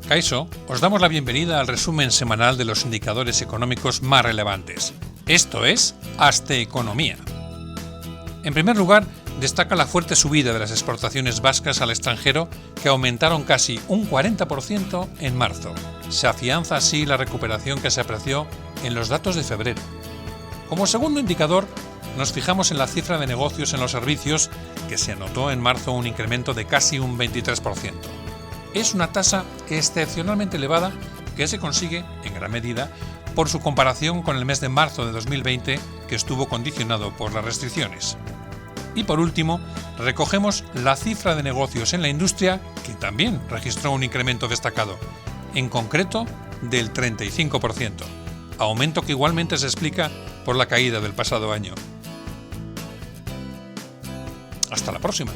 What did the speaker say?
Caixo, os damos la bienvenida al resumen semanal de los indicadores económicos más relevantes. Esto es Aste Economía. En primer lugar, destaca la fuerte subida de las exportaciones vascas al extranjero, que aumentaron casi un 40% en marzo. Se afianza así la recuperación que se apreció en los datos de febrero. Como segundo indicador, nos fijamos en la cifra de negocios en los servicios, que se anotó en marzo un incremento de casi un 23%. Es una tasa excepcionalmente elevada que se consigue, en gran medida, por su comparación con el mes de marzo de 2020, que estuvo condicionado por las restricciones. Y por último, recogemos la cifra de negocios en la industria, que también registró un incremento destacado, en concreto del 35%, aumento que igualmente se explica por la caída del pasado año. Hasta la próxima.